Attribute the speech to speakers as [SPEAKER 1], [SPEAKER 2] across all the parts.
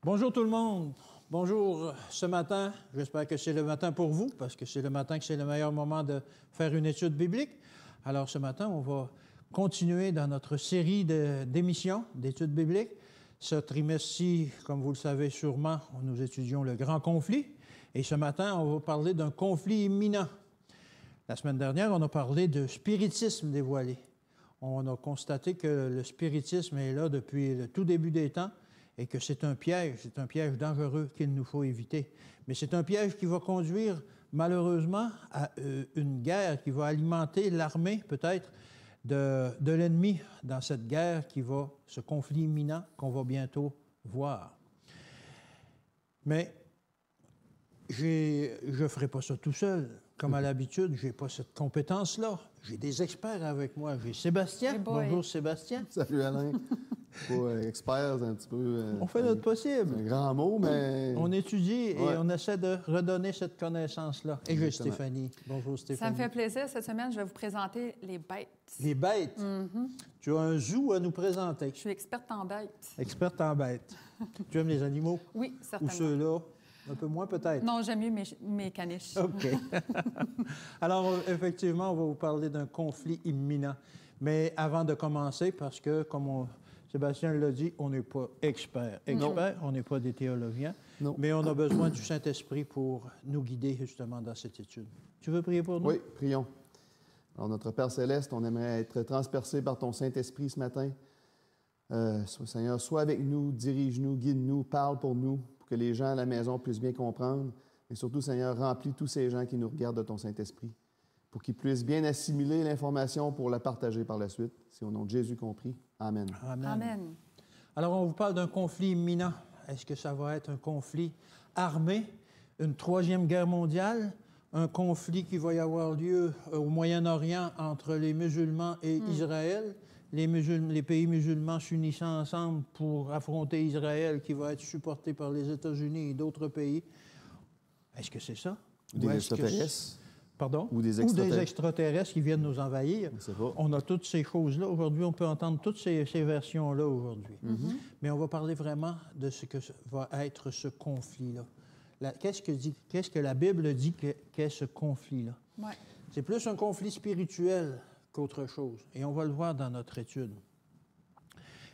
[SPEAKER 1] Bonjour tout le monde. Bonjour ce matin. J'espère que c'est le matin pour vous, parce que c'est le matin que c'est le meilleur moment de faire une étude biblique. Alors ce matin, on va continuer dans notre série d'émissions, d'études bibliques. Ce trimestre-ci, comme vous le savez sûrement, nous étudions le grand conflit. Et ce matin, on va parler d'un conflit imminent. La semaine dernière, on a parlé de spiritisme dévoilé. On a constaté que le spiritisme est là depuis le tout début des temps et que c'est un piège dangereux qu'il nous faut éviter. Mais c'est un piège qui va conduire, malheureusement, à une guerre qui va alimenter l'armée, peut-être, de l'ennemi dans cette guerre ce conflit imminent qu'on va bientôt voir. Mais je ne ferai pas ça tout seul. Comme à l'habitude, je n'ai pas cette compétence-là. J'ai des experts avec moi. J'ai Sébastien.
[SPEAKER 2] Hey
[SPEAKER 1] Bonjour, Sébastien.
[SPEAKER 3] Salut, Alain. Experts, un petit peu...
[SPEAKER 1] on fait notre possible.
[SPEAKER 3] C'est un grand mot, mais...
[SPEAKER 1] On étudie et on essaie de redonner cette connaissance-là. Et j'ai Stéphanie. Bonjour, Stéphanie.
[SPEAKER 2] Ça me fait plaisir. Cette semaine, je vais vous présenter les bêtes.
[SPEAKER 1] Les bêtes? Tu as un zoo à nous présenter.
[SPEAKER 2] Je suis experte en bêtes.
[SPEAKER 1] Experte en bêtes. Tu aimes les animaux?
[SPEAKER 2] Oui, certainement.
[SPEAKER 1] Ou ceux-là? Un peu moins, peut-être?
[SPEAKER 2] Non, j'aime mieux mes caniches.
[SPEAKER 1] OK. Alors, effectivement, on va vous parler d'un conflit imminent. Mais avant de commencer, parce que, comme Sébastien l'a dit, on n'est pas experts. On n'est pas des théologiens.
[SPEAKER 3] Non.
[SPEAKER 1] Mais on a besoin du Saint-Esprit pour nous guider, justement, dans cette étude. Tu veux prier pour nous?
[SPEAKER 3] Oui, prions. Alors, notre Père Céleste, on aimerait être transpercé par ton Saint-Esprit ce matin. Seigneur, sois avec nous, dirige-nous, guide-nous, parle pour nous, pour que les gens à la maison puissent bien comprendre. Et surtout, Seigneur, remplis tous ces gens qui nous regardent de ton Saint-Esprit, pour qu'ils puissent bien assimiler l'information pour la partager par la suite. C'est au nom de Jésus qu'on prie. Amen.
[SPEAKER 1] Amen.
[SPEAKER 2] Amen.
[SPEAKER 1] Alors, on vous parle d'un conflit imminent. Est-ce que ça va être un conflit armé, une troisième guerre mondiale, un conflit qui va y avoir lieu au Moyen-Orient entre les musulmans et Israël, les pays musulmans s'unissant ensemble pour affronter Israël qui va être supporté par les États-Unis et d'autres pays? Est-ce que c'est ça?
[SPEAKER 3] Des extraterrestres.
[SPEAKER 1] Pardon?
[SPEAKER 3] Ou des
[SPEAKER 1] extraterrestres qui viennent nous envahir. On a toutes ces choses-là. Aujourd'hui, on peut entendre toutes ces versions-là aujourd'hui. Mais on va parler vraiment de ce que va être ce conflit-là. Qu'est-ce que la Bible dit qu'est ce conflit-là?
[SPEAKER 2] Ouais.
[SPEAKER 1] C'est plus un conflit spirituel qu'autre chose. Et on va le voir dans notre étude.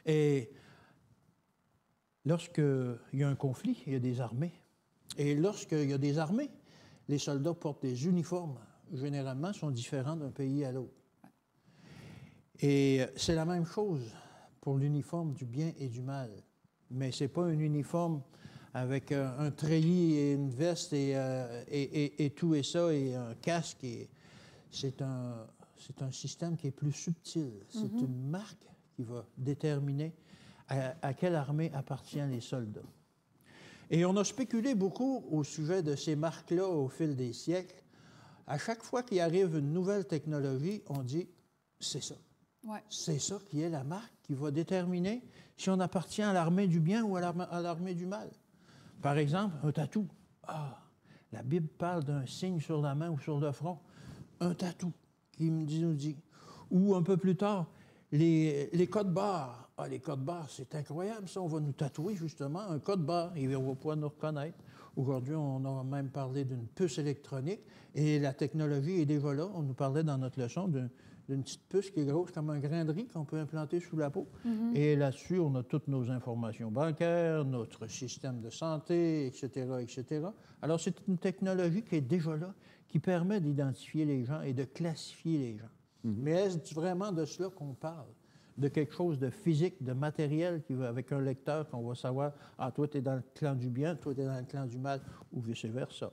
[SPEAKER 1] Et lorsqu'il y a un conflit, il y a des armées. Et lorsqu'il y a des armées, les soldats portent des uniformes, généralement, sont différents d'un pays à l'autre. Et c'est la même chose pour l'uniforme du bien et du mal. Mais ce n'est pas un uniforme avec un treillis et une veste et tout et ça, et un casque. C'est un système qui est plus subtil. C'est une marque qui va déterminer à quelle armée appartiennent les soldats. Et on a spéculé beaucoup au sujet de ces marques-là au fil des siècles. À chaque fois qu'il arrive une nouvelle technologie, on dit « c'est ça ».
[SPEAKER 2] Ouais.
[SPEAKER 1] C'est ça qui est la marque qui va déterminer si on appartient à l'armée du bien ou à l'armée du mal. Par exemple, un tatou. Ah, la Bible parle d'un signe sur la main ou sur le front. Un tatou qui nous dit. Ou un peu plus tard, les codes barres. Ah, les codes barres, c'est incroyable, ça. On va nous tatouer, justement, un code barre. Et on va pouvoir nous reconnaître. Aujourd'hui, on a même parlé d'une puce électronique. Et la technologie est déjà là. On nous parlait dans notre leçon d'une petite puce qui est grosse comme un grain de riz qu'on peut implanter sous la peau. Et là-dessus, on a toutes nos informations bancaires, notre système de santé, etc., etc. Alors, c'est une technologie qui est déjà là, qui permet d'identifier les gens et de classifier les gens. Mais est-ce vraiment de cela qu'on parle? De quelque chose de physique, de matériel, avec un lecteur, qu'on va savoir, ah, toi, tu es dans le clan du bien, toi, tu es dans le clan du mal, ou vice-versa.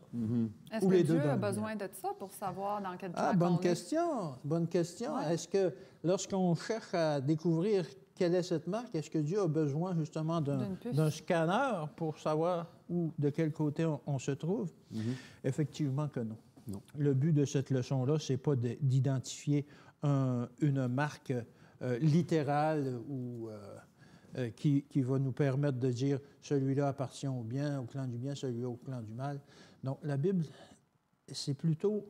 [SPEAKER 2] Est-ce que Dieu a besoin de ça pour savoir dans quel clan
[SPEAKER 1] bonne question. Bonne question. Ouais. Est-ce que, lorsqu'on cherche à découvrir quelle est cette marque, est-ce que Dieu a besoin, justement, d'un scanner pour savoir de quel côté on se trouve? Effectivement que non. Le but de cette leçon-là, ce n'est pas d'identifier une marque littérale ou qui va nous permettre de dire celui-là appartient au bien, au clan du bien, celui-là au clan du mal. Donc, la Bible, c'est plutôt,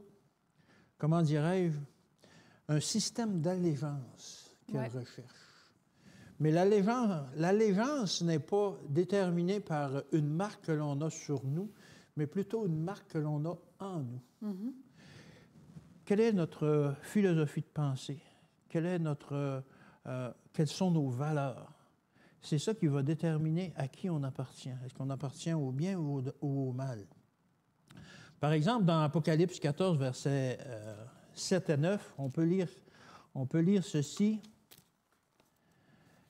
[SPEAKER 1] comment dirais-je, un système d'allégeance qu'elle recherche. Mais l'allégeance n'est pas déterminée par une marque que l'on a sur nous, mais plutôt une marque que l'on a en nous.
[SPEAKER 2] Mm-hmm.
[SPEAKER 1] Quelle est notre philosophie de pensée? Quelles sont nos valeurs? C'est ça qui va déterminer à qui on appartient. Est-ce qu'on appartient au bien ou au mal? Par exemple, dans Apocalypse 14, versets 7 à 9, on peut lire ceci.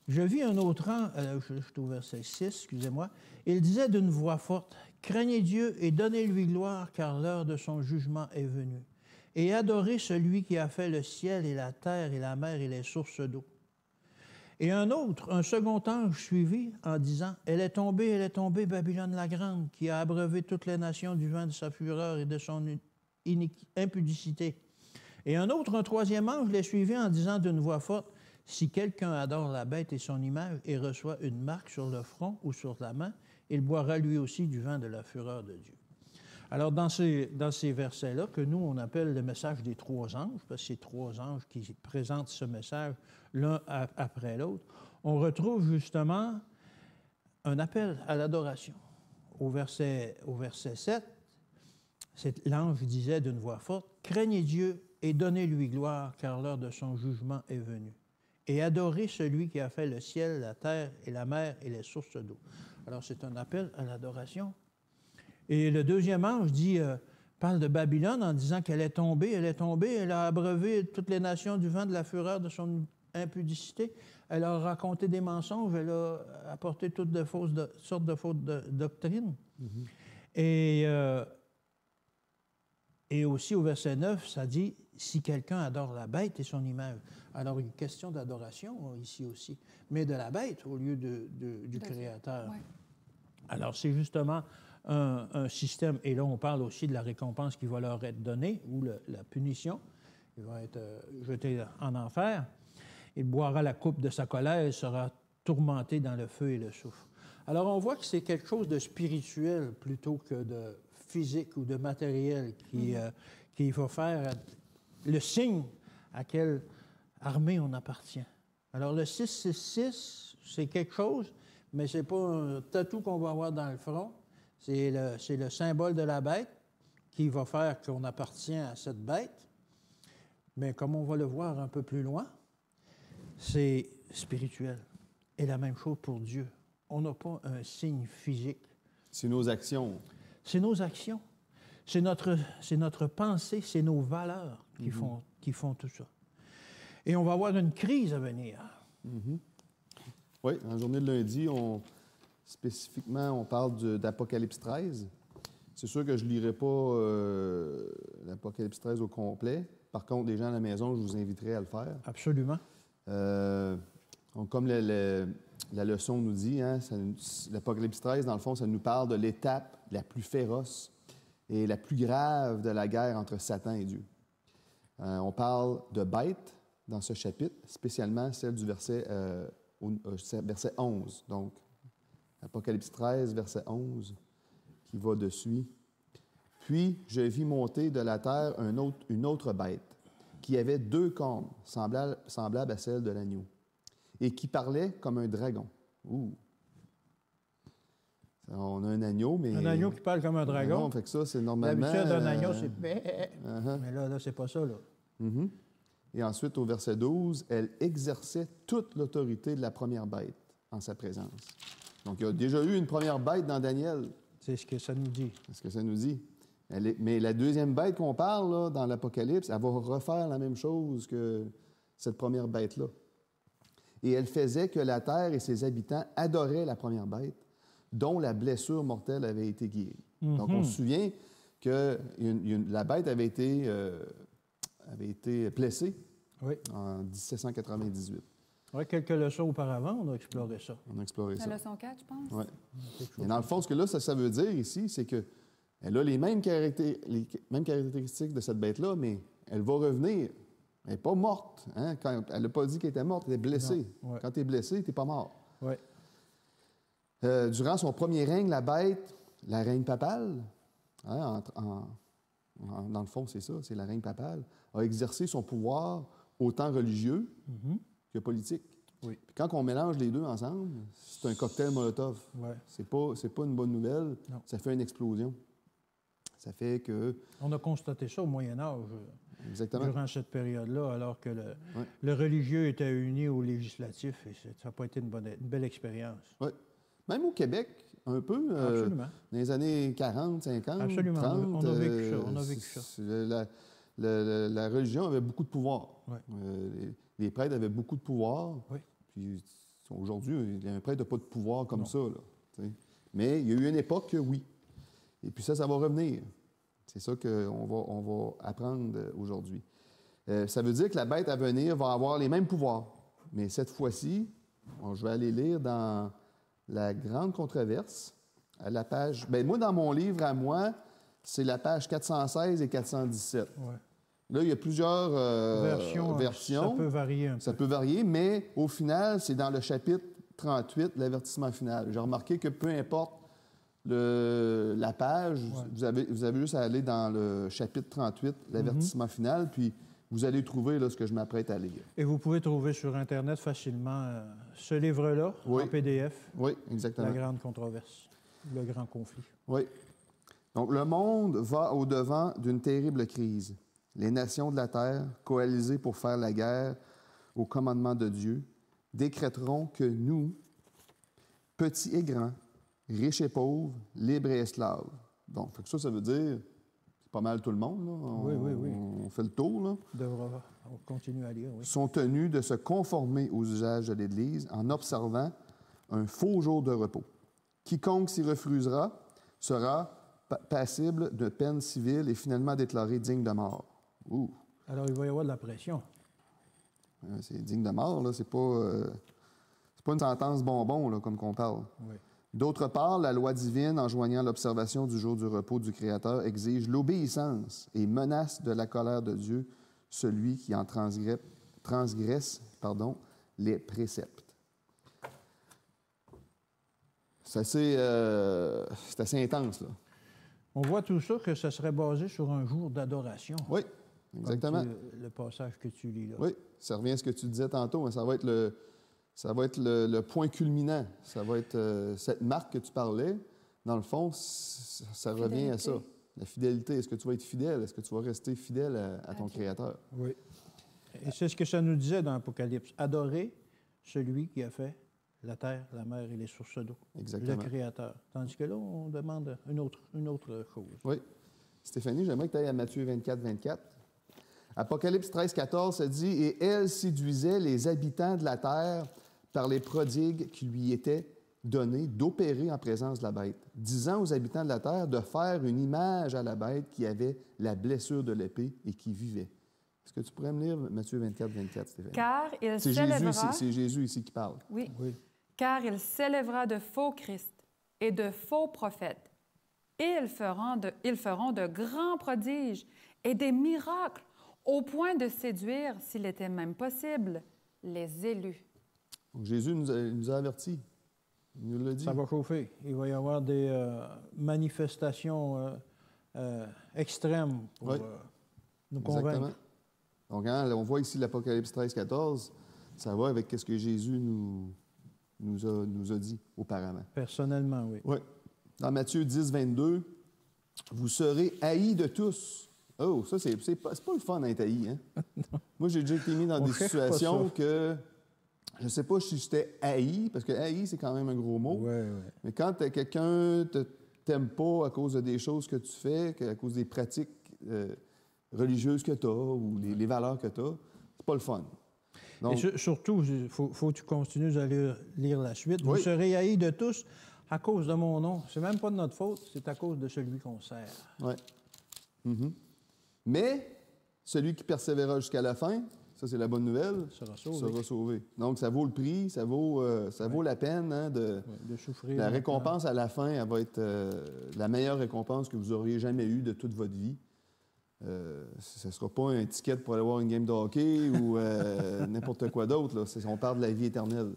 [SPEAKER 1] Je vis un autre ange, je suis au verset 6, excusez-moi. Il disait d'une voix forte, « Craignez Dieu et donnez-lui gloire, car l'heure de son jugement est venue. Et adorez celui qui a fait le ciel et la terre et la mer et les sources d'eau. » Et un second ange suivit en disant, « Elle est tombée, Babylone la grande, qui a abreuvé toutes les nations du vent de sa fureur et de son impudicité. » Et un troisième ange les suivit en disant d'une voix forte, « Si quelqu'un adore la bête et son image et reçoit une marque sur le front ou sur la main, il boira lui aussi du vent de la fureur de Dieu. » Alors, dans ces versets-là, que nous, on appelle le message des trois anges, parce que c'est trois anges qui présentent ce message l'un après l'autre, on retrouve justement un appel à l'adoration. Au verset 7, l'ange disait d'une voix forte, « Craignez Dieu et donnez-lui gloire, car l'heure de son jugement est venue. Et adorez celui qui a fait le ciel, la terre et la mer et les sources d'eau. » Alors, c'est un appel à l'adoration. Et le deuxième ange parle de Babylone en disant qu'elle est tombée, elle a abreuvé toutes les nations du vent de la fureur de son impudicité, elle a raconté des mensonges, elle a apporté toutes sortes de fausses doctrines. Mm-hmm. Et aussi au verset 9, ça dit « Si quelqu'un adore la bête et son image ». Alors, une question d'adoration ici aussi, mais de la bête au lieu du Créateur. Ouais. Alors, c'est justement un système, et là, on parle aussi de la récompense qui va leur être donnée, ou la punition. Il va être jeté en enfer. Il boira la coupe de sa colère et sera tourmenté dans le feu et le soufre. Alors, on voit que c'est quelque chose de spirituel plutôt que de physique ou de matériel qu'il faut faire le signe à quelle armée on appartient. Alors, le 666, c'est quelque chose, mais ce n'est pas un tatou qu'on va avoir dans le front. C'est le symbole de la bête qui va faire qu'on appartient à cette bête. Mais comme on va le voir un peu plus loin, c'est spirituel. Et la même chose pour Dieu. On n'a pas un signe physique.
[SPEAKER 3] C'est nos actions.
[SPEAKER 1] C'est nos actions. C'est notre pensée, c'est nos valeurs qui font tout ça. Et on va avoir une crise à venir.
[SPEAKER 3] Mm-hmm. Oui, en journée de lundi, spécifiquement, on parle d'Apocalypse 13. C'est sûr que je ne lirai pas l'Apocalypse 13 au complet. Par contre, les gens à la maison, je vous inviterai à le faire.
[SPEAKER 1] Absolument.
[SPEAKER 3] Donc, comme la leçon nous dit, l'Apocalypse 13, dans le fond, ça nous parle de l'étape la plus féroce et la plus grave de la guerre entre Satan et Dieu. On parle de bêtes dans ce chapitre, spécialement celle du verset 11. Donc, Apocalypse 13, verset 11, qui va dessus. « Puis je vis monter de la terre une autre bête, qui avait 2 cornes, semblables à celles de l'agneau, et qui parlait comme un dragon. » Ouh! On a un agneau, mais...
[SPEAKER 1] Un agneau qui parle comme un dragon.
[SPEAKER 3] Non, fait que ça, c'est normalement...
[SPEAKER 1] L'habitude d'un agneau, c'est... Mais là, c'est pas ça, là.
[SPEAKER 3] Mm-hmm. Et ensuite, au verset 12, elle exerçait toute l'autorité de la première bête en sa présence. Donc, il y a déjà eu une première bête dans Daniel.
[SPEAKER 1] C'est ce que ça nous dit.
[SPEAKER 3] C'est ce que ça nous dit. Mais la deuxième bête qu'on parle là, dans l'Apocalypse, elle va refaire la même chose que cette première bête-là. Et elle faisait que la terre et ses habitants adoraient la première bête, dont la blessure mortelle avait été guérie. Mm-hmm. Donc, on se souvient que la bête avait été blessée en 1798.
[SPEAKER 1] Oui, quelques leçons auparavant, on a exploré ça.
[SPEAKER 3] On a exploré ça.
[SPEAKER 2] La leçon 4, je pense.
[SPEAKER 3] Oui. Et dans le fond, ce que là, ça veut dire ici, c'est qu'elle a les mêmes caractéristiques de cette bête-là, mais elle va revenir. Elle n'est pas morte. Hein? Elle n'a pas dit qu'elle était morte, elle est blessée. Ouais. Quand tu es blessé, tu n'es pas mort.
[SPEAKER 1] Oui.
[SPEAKER 3] Durant son premier règne, la bête, la reine papale, dans le fond, c'est ça, c'est la reine papale, a exercé son pouvoir autant religieux que politique.
[SPEAKER 1] Oui.
[SPEAKER 3] Puis quand on mélange les deux ensemble, c'est un cocktail Molotov.
[SPEAKER 1] Ouais.
[SPEAKER 3] C'est pas une bonne nouvelle.
[SPEAKER 1] Non.
[SPEAKER 3] Ça fait une explosion. Ça fait que...
[SPEAKER 1] On a constaté ça au Moyen Âge,
[SPEAKER 3] Exactement.
[SPEAKER 1] durant cette période-là, alors que le religieux était uni au législatif, et ça n'a pas été une belle expérience.
[SPEAKER 3] Oui. Même au Québec, un peu.
[SPEAKER 1] Absolument.
[SPEAKER 3] Dans les années 40, 50,
[SPEAKER 1] Absolument.
[SPEAKER 3] 30.
[SPEAKER 1] On a vécu ça. On a vécu ça.
[SPEAKER 3] La religion avait beaucoup de pouvoir.
[SPEAKER 1] Ouais.
[SPEAKER 3] Les prêtres avaient beaucoup de pouvoir.
[SPEAKER 1] Oui.
[SPEAKER 3] Puis aujourd'hui, un prêtre n'a pas de pouvoir comme
[SPEAKER 1] Non.
[SPEAKER 3] ça. Là, t'sais. Mais il y a eu une époque que oui. Et puis ça va revenir. C'est ça qu'on va apprendre aujourd'hui. Ça veut dire que la bête à venir va avoir les mêmes pouvoirs. Mais cette fois-ci, je vais aller lire dans la Grande Controverse, à la page... Bien, moi, dans mon livre, à moi, c'est la page 416 et 417.
[SPEAKER 1] Ouais.
[SPEAKER 3] Là, il y a plusieurs versions.
[SPEAKER 1] Ça peut varier un peu.
[SPEAKER 3] Ça peut varier, mais au final, c'est dans le chapitre 38, l'avertissement final. J'ai remarqué que peu importe la page, vous avez juste à aller dans le chapitre 38, l'avertissement final, puis vous allez trouver là, ce que je m'apprête à lire.
[SPEAKER 1] Et vous pouvez trouver sur Internet facilement ce livre-là, en PDF.
[SPEAKER 3] Oui, exactement.
[SPEAKER 1] La grande controverse, le grand conflit.
[SPEAKER 3] Oui. Donc, le monde va au-devant d'une terrible crise. Les nations de la terre, coalisées pour faire la guerre au commandement de Dieu, décréteront que nous, petits et grands, riches et pauvres, libres et esclaves. Donc, ça veut dire, c'est pas mal tout le monde, là.
[SPEAKER 1] Oui.
[SPEAKER 3] On fait le tour, là.
[SPEAKER 1] On continue à lire, oui.
[SPEAKER 3] Sont tenus de se conformer aux usages de l'Église en observant un faux jour de repos. Quiconque s'y refusera sera passible de peine civile et finalement déclaré digne de mort. Ouh.
[SPEAKER 1] Alors, il va y avoir de la pression.
[SPEAKER 3] C'est digne de mort, là. C'est pas une sentence bonbon, là, comme qu'on parle.
[SPEAKER 1] Oui.
[SPEAKER 3] D'autre part, la loi divine, enjoignant l'observation du jour du repos du Créateur, exige l'obéissance et menace de la colère de Dieu celui qui en transgresse les préceptes. C'est assez intense, là.
[SPEAKER 1] On voit tout ça que ça serait basé sur un jour d'adoration.
[SPEAKER 3] Oui, exactement.
[SPEAKER 1] Le passage que tu lis là.
[SPEAKER 3] Oui, ça revient à ce que tu disais tantôt. Hein, ça va être le point culminant. Ça va être cette marque que tu parlais. Dans le fond, ça revient à ça. La fidélité. Est-ce que tu vas être fidèle? Est-ce que tu vas rester fidèle à ton Créateur?
[SPEAKER 1] Oui. Et c'est ce que ça nous disait dans l'Apocalypse. Adorer celui qui a fait la terre, la mer et les sources d'eau.
[SPEAKER 3] Exactement.
[SPEAKER 1] Le Créateur. Tandis que là, on demande une autre chose.
[SPEAKER 3] Oui. Stéphanie, j'aimerais que tu ailles à Matthieu 24, 24. Apocalypse 13, 14, ça dit « Et elle séduisait les habitants de la terre par les prodigues qui lui étaient donnés d'opérer en présence de la bête, disant aux habitants de la terre de faire une image à la bête qui avait la blessure de l'épée et qui vivait. » Est-ce que tu pourrais me lire Matthieu 24, 24, Stéphanie?
[SPEAKER 2] Car il s'élèvera...
[SPEAKER 3] C'est Jésus ici qui parle.
[SPEAKER 2] Oui. Car il s'élèvera de faux Christ et de faux prophètes, et ils feront de grands prodiges et des miracles, au point de séduire, s'il était même possible, les élus.
[SPEAKER 3] Donc, Jésus nous a avertis. Il nous l'a dit.
[SPEAKER 1] Ça va chauffer. Il va y avoir des manifestations extrêmes pour nous convaincre.
[SPEAKER 3] Exactement. Donc, hein, on voit ici l'Apocalypse 13, 14. Ça va avec ce que Jésus nous a dit auparavant.
[SPEAKER 1] Personnellement, oui.
[SPEAKER 3] Oui. Dans Matthieu 10, 22, « Vous serez haïs de tous. » Oh, ça, c'est pas le fun d'être haï, hein? Moi, j'ai déjà été mis dans des situations que je ne sais pas si j'étais haï, parce que haï, c'est quand même un gros mot.
[SPEAKER 1] Oui.
[SPEAKER 3] Mais quand quelqu'un ne t'aime pas à cause de des choses que tu fais, à cause des pratiques religieuses que tu as ou les valeurs que tu as, c'est pas le fun. Donc,
[SPEAKER 1] et surtout, il faut que tu continues à lire la suite. Vous serez haïs de tous à cause de mon nom. C'est même pas de notre faute, c'est à cause de celui qu'on sert.
[SPEAKER 3] Oui. Mm-hmm. Mais celui qui persévérera jusqu'à la fin, ça c'est la bonne nouvelle, sera sauvé. Donc ça vaut le prix, ça vaut la peine hein, de souffrir. La récompense à la fin, elle va être la meilleure récompense que vous auriez jamais eue de toute votre vie. Ce ne sera pas un ticket pour aller voir une game de hockey ou n'importe quoi d'autre. Là. On parle de la vie éternelle.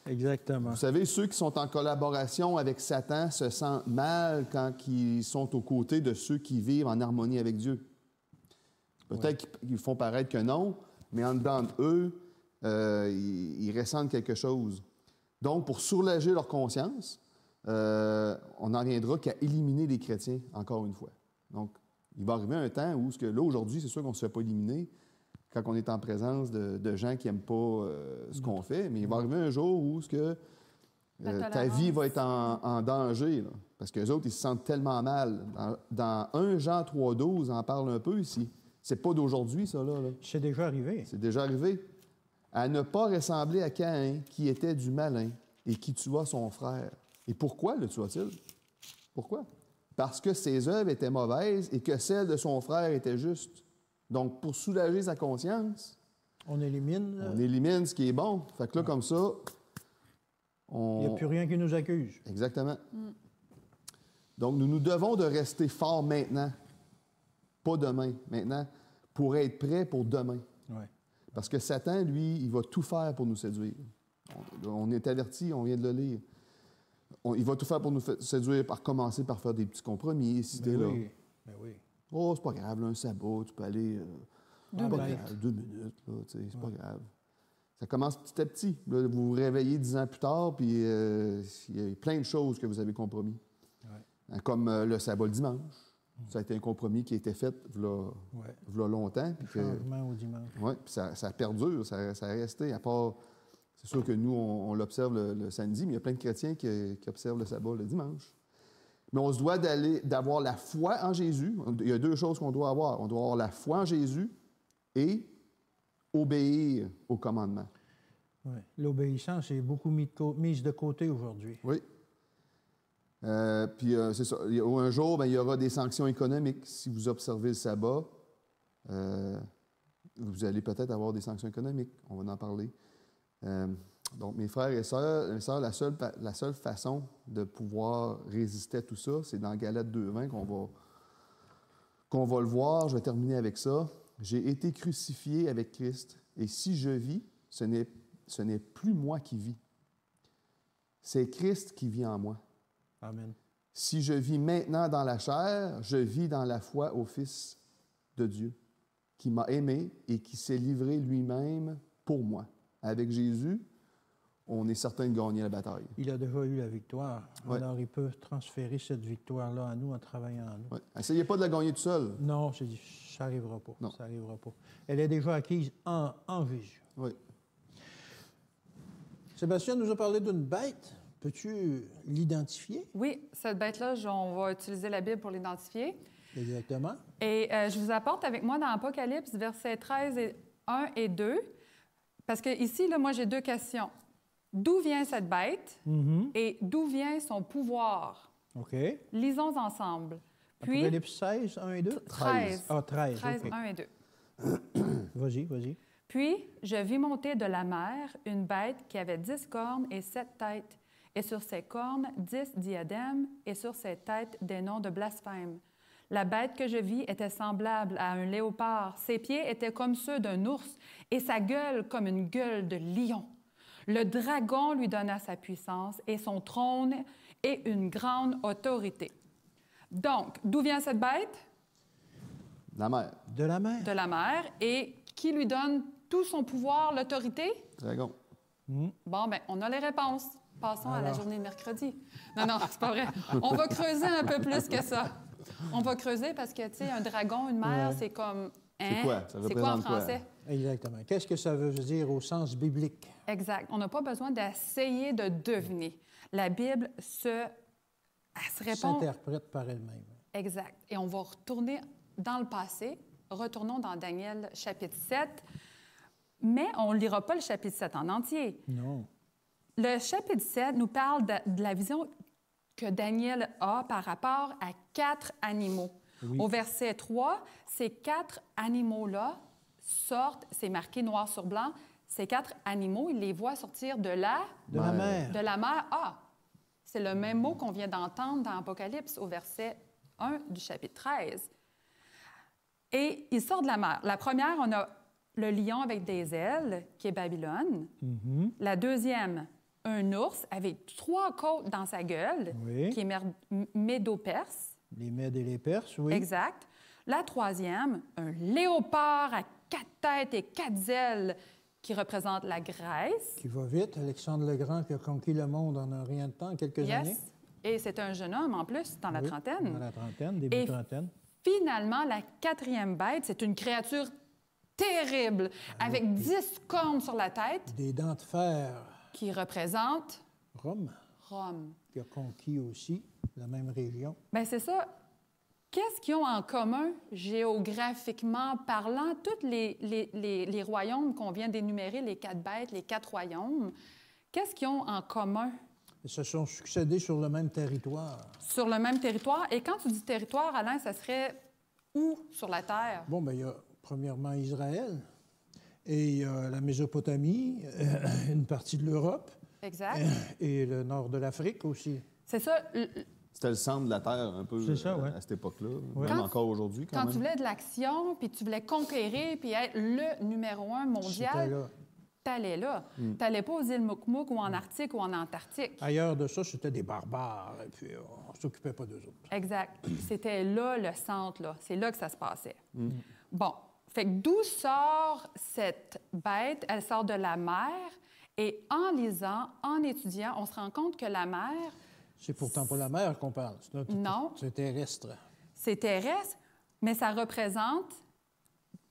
[SPEAKER 1] Exactement.
[SPEAKER 3] Vous savez, ceux qui sont en collaboration avec Satan se sentent mal quand ils sont aux côtés de ceux qui vivent en harmonie avec Dieu. Peut-être qu'ils font paraître que non, mais en dedans d'eux, ils ressentent quelque chose. Donc, pour soulager leur conscience, on n'en viendra qu'à éliminer les chrétiens, encore une fois. Donc, il va arriver un temps où, là, aujourd'hui, c'est sûr qu'on ne se fait pas éliminer quand on est en présence de gens qui n'aiment pas ce qu'on fait, mais il va arriver un jour où ta vie va être en danger, là, parce qu'eux autres, ils se sentent tellement mal. Dans 1 Jean 3,12, on en parle un peu ici. C'est pas d'aujourd'hui, ça, là.
[SPEAKER 1] C'est déjà arrivé.
[SPEAKER 3] C'est déjà arrivé. À ne pas ressembler à Caïn, qui était du malin et qui tua son frère. Et pourquoi le tua-t-il? Pourquoi? Parce que ses œuvres étaient mauvaises et que celles de son frère étaient justes. Donc, pour soulager sa conscience,
[SPEAKER 1] on élimine
[SPEAKER 3] ce qui est bon. Fait que là, comme ça,
[SPEAKER 1] il n'y a plus rien qui nous accuse.
[SPEAKER 3] Exactement. Donc, nous devons de rester forts maintenant, pas demain, maintenant, pour être prêts pour demain.
[SPEAKER 1] Ouais.
[SPEAKER 3] Parce que Satan, lui, il va tout faire pour nous séduire. On est averti, on vient de le lire. Il va tout faire pour nous séduire, par commencer par faire des petits compromis, si t'es là.
[SPEAKER 1] Ben oui.
[SPEAKER 3] Oh, c'est pas grave, là, un sabbat, tu peux aller 2 minutes, là, tu sais, c'est pas grave. Ça commence petit à petit. Là, vous vous réveillez 10 ans plus tard, puis il y a plein de choses que vous avez compromis. Ouais. Comme le sabbat le dimanche. Ça a été un compromis qui a été fait il y a longtemps.
[SPEAKER 1] Le changement au dimanche.
[SPEAKER 3] Oui, puis ça perdure, ça a resté. À part, c'est sûr que nous, on l'observe le samedi, mais il y a plein de chrétiens qui observent le sabbat le dimanche. Mais on se doit d'avoir la foi en Jésus. Il y a 2 choses qu'on doit avoir. On doit avoir la foi en Jésus et obéir au commandement.
[SPEAKER 1] Oui. L'obéissance est beaucoup mise de côté aujourd'hui.
[SPEAKER 3] Oui. Puis c'est ça. Un jour, il y aura des sanctions économiques. Si vous observez le sabbat, vous allez peut-être avoir des sanctions économiques. On va en parler. Donc, mes frères et sœurs, la seule façon de pouvoir résister à tout ça, c'est dans Galates 2,20 qu'on va le voir. Je vais terminer avec ça. J'ai été crucifié avec Christ, et si je vis, ce n'est plus moi qui vis. C'est Christ qui vit en moi.
[SPEAKER 1] Amen.
[SPEAKER 3] Si je vis maintenant dans la chair, je vis dans la foi au Fils de Dieu, qui m'a aimé et qui s'est livré lui-même pour moi. Avec Jésus, on est certain de gagner la bataille.
[SPEAKER 1] Il a déjà eu la victoire.
[SPEAKER 3] Ouais.
[SPEAKER 1] Alors, il peut transférer cette victoire-là à nous en travaillant en nous.
[SPEAKER 3] Ouais. Essayez pas de la gagner tout seul.
[SPEAKER 1] Non, ça n'arrivera pas.
[SPEAKER 3] Non.
[SPEAKER 1] Ça n'arrivera pas. Elle est déjà acquise en Jésus.
[SPEAKER 3] Oui.
[SPEAKER 1] Sébastien nous a parlé d'une bête. Peux-tu l'identifier?
[SPEAKER 2] Oui, cette bête-là, on va utiliser la Bible pour l'identifier.
[SPEAKER 1] Exactement.
[SPEAKER 2] Et je vous apporte avec moi dans Apocalypse, versets 13, 1 et 2. Parce que ici, là, moi, j'ai 2 questions. D'où vient cette bête et d'où vient son pouvoir?
[SPEAKER 1] OK.
[SPEAKER 2] Lisons ensemble. Puis,
[SPEAKER 1] Apocalypse 16, 1 et 2?
[SPEAKER 2] 13.
[SPEAKER 1] Ah, 13.
[SPEAKER 2] 13,
[SPEAKER 1] OK.
[SPEAKER 2] 1 et 2.
[SPEAKER 1] Vas-y.
[SPEAKER 2] Puis, je vis monter de la mer une bête qui avait 10 cornes et 7 têtes, et sur ses cornes 10 diadèmes, et sur ses têtes des noms de blasphème. La bête que je vis était semblable à un léopard. Ses pieds étaient comme ceux d'un ours, et sa gueule comme une gueule de lion. Le dragon lui donna sa puissance et son trône et une grande autorité. Donc, d'où vient cette bête?
[SPEAKER 3] La mer.
[SPEAKER 1] De la mer.
[SPEAKER 2] De la mer. Et qui lui donne tout son pouvoir, l'autorité?
[SPEAKER 3] Dragon.
[SPEAKER 2] Bon, bien, on a les réponses. Passons à la journée de mercredi. Non, c'est pas vrai. On va creuser un peu plus que ça. On va creuser parce que, tu sais, un dragon, une mer, c'est comme... Hein?
[SPEAKER 3] C'est quoi? Ça
[SPEAKER 2] c'est quoi en
[SPEAKER 3] représente quoi?
[SPEAKER 2] français?
[SPEAKER 1] Exactement. Qu'est-ce que ça veut dire au sens biblique?
[SPEAKER 2] Exact. On n'a pas besoin d'essayer de deviner. La Bible elle se répond...
[SPEAKER 1] S'interprète par elle-même.
[SPEAKER 2] Exact. Et on va retourner dans le passé. Retournons dans Daniel chapitre 7. Mais on ne lira pas le chapitre 7 en entier.
[SPEAKER 1] Non.
[SPEAKER 2] Le chapitre 7 nous parle de la vision que Daniel a par rapport à 4 animaux.
[SPEAKER 1] Oui.
[SPEAKER 2] Au verset 3, ces 4 animaux-là sortent, c'est marqué noir sur blanc, ces 4 animaux, il les voit sortir de la
[SPEAKER 1] mer.
[SPEAKER 2] De la mer. Ah! C'est le même mot qu'on vient d'entendre dans Apocalypse au verset 1 du chapitre 13. Et il sort de la mer. La première, on a le lion avec des ailes, qui est Babylone. La deuxième, un ours avec 3 côtes dans sa gueule,
[SPEAKER 1] Oui.
[SPEAKER 2] qui est Médo-Perse.
[SPEAKER 1] Les Mèdes et les Perses, oui.
[SPEAKER 2] Exact. La troisième, un léopard à 4 têtes et 4 ailes, qui représente la Grèce.
[SPEAKER 1] Qui va vite. Alexandre le Grand qui a conquis le monde en un rien de temps, en quelques années.
[SPEAKER 2] Et c'est un jeune homme en plus, dans la trentaine.
[SPEAKER 1] Dans la trentaine, début trentaine.
[SPEAKER 2] Finalement, la quatrième bête, c'est une créature terrible, avec 10 cornes sur la tête.
[SPEAKER 1] Des dents de fer.
[SPEAKER 2] Qui représente...
[SPEAKER 1] Rome.
[SPEAKER 2] Rome.
[SPEAKER 1] Qui a conquis aussi la même région.
[SPEAKER 2] Bien, c'est ça. Qu'est-ce qu'ils ont en commun, géographiquement parlant, tous les royaumes qu'on vient d'énumérer, les 4 bêtes, les 4 royaumes, qu'est-ce qu'ils ont en commun?
[SPEAKER 1] Ils se sont succédés sur le même territoire.
[SPEAKER 2] Sur le même territoire. Et quand tu dis territoire, Alain, ça serait où sur la Terre?
[SPEAKER 1] Bon, bien, il y a premièrement Israël et il y a la Mésopotamie, une partie de l'Europe.
[SPEAKER 2] Exact.
[SPEAKER 1] Et le nord de l'Afrique aussi.
[SPEAKER 2] C'est ça.
[SPEAKER 3] C'était le centre de la Terre un peu à cette époque-là, même encore aujourd'hui quand même.
[SPEAKER 2] Tu voulais de l'action, puis tu voulais conquérir, puis être le numéro 1 mondial, t'allais là. T'allais pas aux îles Mouk-Mouk ou en Arctique ou en Antarctique.
[SPEAKER 1] Ailleurs de ça, c'était des barbares, et puis on s'occupait pas d'eux autres.
[SPEAKER 2] Exact. C'était là le centre, là. C'est là que ça se passait. Bon. Fait que d'où sort cette bête? Elle sort de la mer. Et en lisant, en étudiant, on se rend compte que la mer...
[SPEAKER 1] C'est pourtant pas la mer qu'on parle.
[SPEAKER 2] Non.
[SPEAKER 1] C'est terrestre.
[SPEAKER 2] C'est terrestre, mais ça représente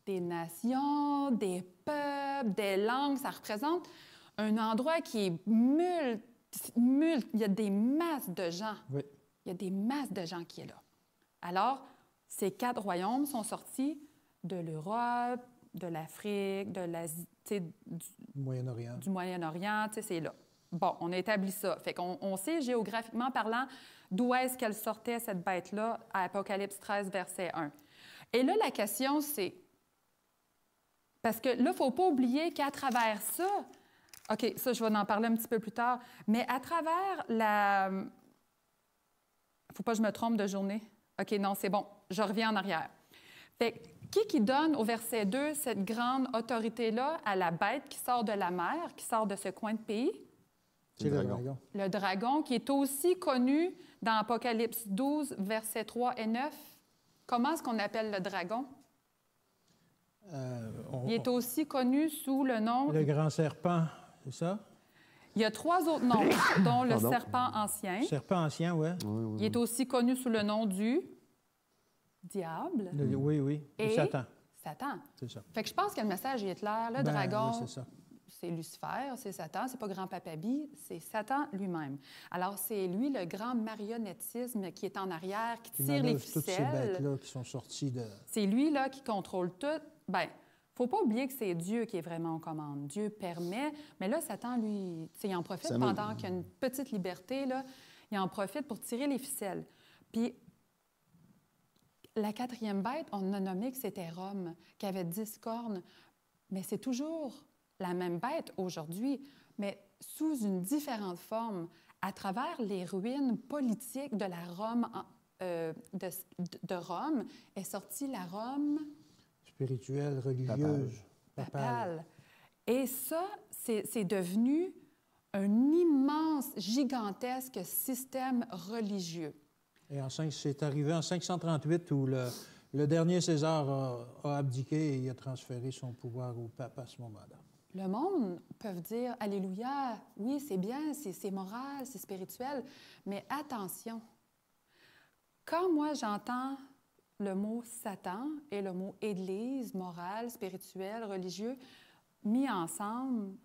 [SPEAKER 2] des nations, des peuples, des langues. Ça représente un endroit qui est il y a des masses de gens.
[SPEAKER 1] Oui.
[SPEAKER 2] Il y a des masses de gens qui sont là. Alors, ces 4 royaumes sont sortis de l'Europe, de l'Afrique, de l'Asie, du
[SPEAKER 1] Moyen-Orient.
[SPEAKER 2] Du Moyen-Orient, c'est là. Bon, on a établi ça. Fait qu'on sait géographiquement parlant d'où est-ce qu'elle sortait, cette bête-là, à Apocalypse 13, verset 1. Et là, la question, c'est... Parce que là, il ne faut pas oublier qu'à travers ça... OK, ça, je vais en parler un petit peu plus tard. Mais à travers la... Il ne faut pas que je me trompe de journée. OK, non, c'est bon. Je reviens en arrière. Fait que, qui donne au verset 2 cette grande autorité-là à la bête qui sort de la mer, qui sort de ce coin de pays?
[SPEAKER 1] C'est le dragon.
[SPEAKER 2] Le dragon, qui est aussi connu dans Apocalypse 12, versets 3 et 9. Comment est-ce qu'on appelle le dragon? Il est aussi connu sous le nom...
[SPEAKER 1] Le grand serpent, c'est ça?
[SPEAKER 2] Il y a 3 autres noms, dont le serpent ancien.
[SPEAKER 1] Serpent ancien, oui.
[SPEAKER 2] Il est aussi connu sous le nom du... diable.
[SPEAKER 1] Oui. Et Satan.
[SPEAKER 2] Satan.
[SPEAKER 1] C'est ça.
[SPEAKER 2] Fait que je pense que le message est clair. Le dragon,
[SPEAKER 1] oui, c'est ça.
[SPEAKER 2] C'est Lucifer, c'est Satan, c'est pas grand-papa Bi, c'est Satan lui-même. Alors, c'est lui, le grand marionnettisme qui est en arrière, qui tire les ficelles.
[SPEAKER 1] Toutes ces bêtes-là qui sont sorties de...
[SPEAKER 2] C'est lui, là, qui contrôle tout. Bien, faut pas oublier que c'est Dieu qui est vraiment aux commandes. Dieu permet, mais là, Satan, lui, il en profite pendant qu'il y a une petite liberté, là, il en profite pour tirer les ficelles. Puis, la 4e bête, on a nommé que c'était Rome, qui avait 10 cornes, mais c'est toujours la même bête aujourd'hui, mais sous une différente forme, à travers les ruines politiques de la Rome, de Rome, est sortie la Rome...
[SPEAKER 1] spirituelle, religieuse, papale.
[SPEAKER 2] Et ça, c'est devenu un immense, gigantesque système religieux.
[SPEAKER 1] Et c'est arrivé en 538 où le dernier César a abdiqué et il a transféré son pouvoir au pape à ce moment-là.
[SPEAKER 2] Le monde peut dire « Alléluia, oui, c'est bien, c'est moral, c'est spirituel », mais attention, quand moi j'entends le mot « Satan » et le mot « Église », moral, spirituel, religieux, mis ensemble,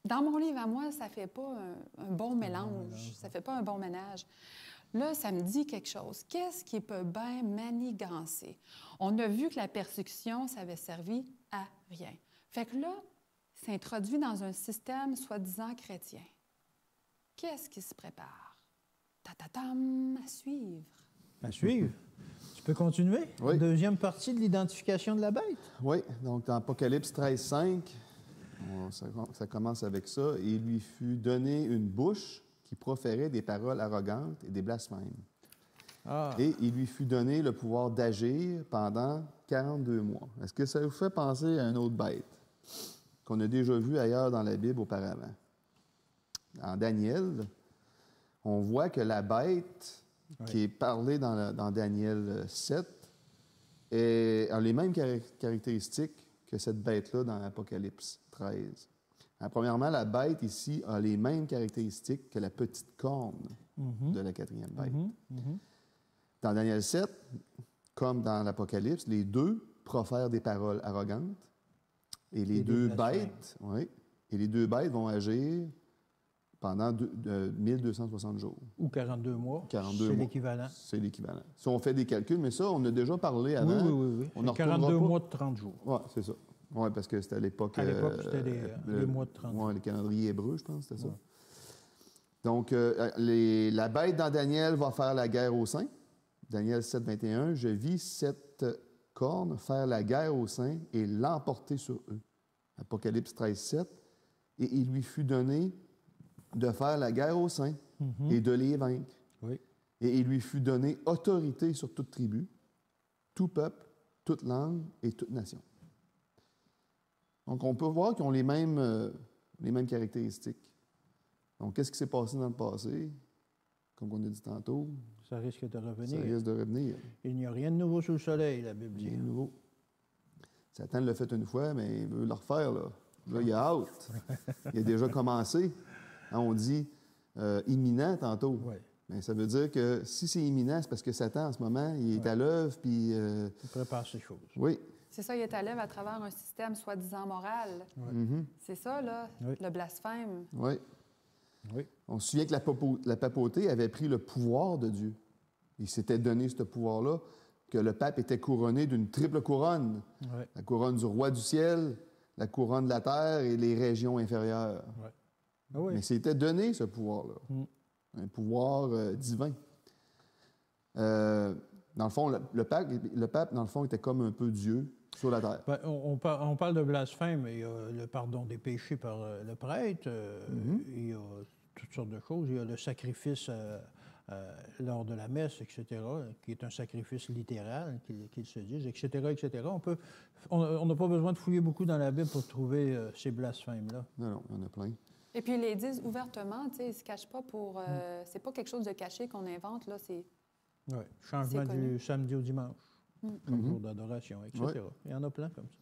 [SPEAKER 2] dans mon livre à moi, ça ne fait pas un bon mélange, ça ne fait pas un bon ménage. Là, ça me dit quelque chose. Qu'est-ce qui peut bien manigancer? On a vu que la persécution, ça avait servi à rien. Fait que là, c'est introduit dans un système soi-disant chrétien. Qu'est-ce qui se prépare? Ta-ta-tam, à suivre. À
[SPEAKER 1] suivre. Tu peux continuer?
[SPEAKER 3] Oui.
[SPEAKER 1] Deuxième partie de l'identification de la bête.
[SPEAKER 3] Oui, donc dans Apocalypse 13, 5, ça commence avec ça. « Et il lui fut donné une bouche qui proférait des paroles arrogantes et des blasphèmes. Et il lui fut donné le pouvoir d'agir pendant 42 mois. » Est-ce que ça vous fait penser à une autre bête qu'on a déjà vue ailleurs dans la Bible auparavant? En Daniel, on voit que la bête qui est parlée dans Daniel 7 a les mêmes caractéristiques que cette bête-là dans Apocalypse 13. Premièrement, la bête ici a les mêmes caractéristiques que la petite corne de la quatrième bête. Dans Daniel 7, comme dans l'Apocalypse, les deux profèrent des paroles arrogantes et les deux bêtes vont agir pendant 1260 jours.
[SPEAKER 1] Ou 42 mois.
[SPEAKER 3] 42
[SPEAKER 1] c'est
[SPEAKER 3] mois.
[SPEAKER 1] l'équivalent.
[SPEAKER 3] C'est l'équivalent. Si on fait des calculs, mais ça, on a déjà parlé avant.
[SPEAKER 1] Oui.
[SPEAKER 3] On en
[SPEAKER 1] 42
[SPEAKER 3] pas.
[SPEAKER 1] mois de 30 jours.
[SPEAKER 3] Oui, c'est ça. Oui, parce que c'était à l'époque...
[SPEAKER 1] À l'époque, c'était les mois de 30 jours.
[SPEAKER 3] Oui, le calendrier hébreu, je pense, c'était ça. Donc, la bête dans Daniel va faire la guerre aux saints. Daniel 7, 21, « Je vis cette corne faire la guerre aux saints et l'emporter sur eux. » Apocalypse 13, 7. « Et il lui fut donné de faire la guerre aux saints et de les vaincre.
[SPEAKER 1] Oui.
[SPEAKER 3] Et il lui fut donné autorité sur toute tribu, tout peuple, toute langue et toute nation. » Donc, on peut voir qu'ils ont les mêmes caractéristiques. Donc, qu'est-ce qui s'est passé dans le passé? Comme on a dit tantôt.
[SPEAKER 1] Ça risque de revenir.
[SPEAKER 3] Ça risque de revenir.
[SPEAKER 1] Il n'y a rien de nouveau sous le soleil, la Bible dit.
[SPEAKER 3] Rien de nouveau. Satan l'a fait une fois, mais il veut le refaire, là. Là, il a hâte. Il a déjà commencé. Hein, on dit imminent tantôt.
[SPEAKER 1] Oui.
[SPEAKER 3] Mais ça veut dire que si c'est imminent, c'est parce que Satan, en ce moment, il est à l'œuvre, puis...
[SPEAKER 1] Il prépare ces choses.
[SPEAKER 3] Oui.
[SPEAKER 2] C'est ça, il est à l'œuvre à travers un système soi-disant moral. C'est ça, là, le blasphème.
[SPEAKER 3] Oui.
[SPEAKER 1] Oui.
[SPEAKER 3] On se souvient que la papauté avait pris le pouvoir de Dieu. Il s'était donné ce pouvoir-là, que le pape était couronné d'une triple couronne.
[SPEAKER 1] Oui.
[SPEAKER 3] La couronne du roi du ciel, la couronne de la terre et les régions inférieures.
[SPEAKER 1] Oui. Ah oui.
[SPEAKER 3] Mais c'était donné, ce pouvoir-là. Un pouvoir divin. Dans le fond, le pape, dans le fond, était comme un peu Dieu sur la terre.
[SPEAKER 1] Ben, on parle de blasphème. Il y a le pardon des péchés par le prêtre. Il y a toutes sortes de choses. Il y a le sacrifice lors de la messe, etc., qui est un sacrifice littéral, qu'ils se disent, etc., etc. On n'a pas besoin de fouiller beaucoup dans la Bible pour trouver ces blasphèmes-là.
[SPEAKER 3] Non, il y en a plein.
[SPEAKER 2] Et puis, ils les disent ouvertement, tu sais, ils ne se cachent pas pour... c'est pas quelque chose de caché qu'on invente, là, c'est...
[SPEAKER 1] Oui, changement du samedi au dimanche, comme jour d'adoration, etc.
[SPEAKER 3] Ouais.
[SPEAKER 1] Il y en a plein comme ça.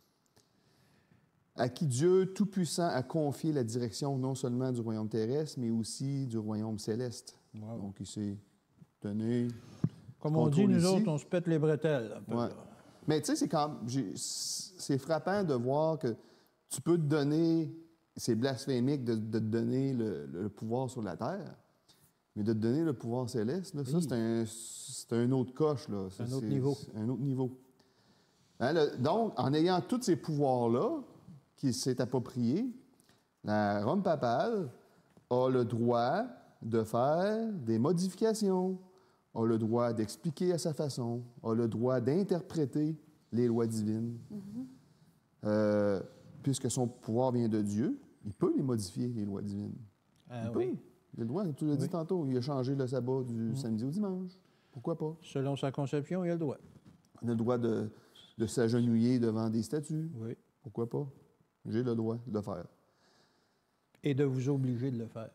[SPEAKER 3] À qui Dieu Tout-Puissant a confié la direction non seulement du royaume terrestre, mais aussi du royaume céleste.
[SPEAKER 1] Wow.
[SPEAKER 3] Donc, il s'est donné...
[SPEAKER 1] Comme on dit, nous
[SPEAKER 3] ici.
[SPEAKER 1] autres, on se pète les bretelles. Un peu,
[SPEAKER 3] Ouais.
[SPEAKER 1] là.
[SPEAKER 3] Mais tu sais, c'est frappant de voir que tu peux te donner... C'est blasphémique de te donner le pouvoir sur la terre, mais de te donner le pouvoir céleste, là,
[SPEAKER 1] Oui.
[SPEAKER 3] ça, c'est un autre coche. Là.
[SPEAKER 1] C'est un autre niveau.
[SPEAKER 3] C'est un autre niveau. Hein, donc, en ayant tous ces pouvoirs-là qu'il s'est appropriés, la Rome papale a le droit de faire des modifications, a le droit d'expliquer à sa façon, a le droit d'interpréter les lois divines. Puisque son pouvoir vient de Dieu, il peut les modifier, les lois divines. Il peut.
[SPEAKER 1] Oui.
[SPEAKER 3] Il a le droit, tu l'as dit tantôt, il a changé le sabbat du samedi au dimanche. Pourquoi pas?
[SPEAKER 1] Selon sa conception, il a le droit.
[SPEAKER 3] Il a le droit de s'agenouiller devant des statues.
[SPEAKER 1] Oui.
[SPEAKER 3] Pourquoi pas? J'ai le droit de le faire.
[SPEAKER 1] Et de vous obliger de le faire.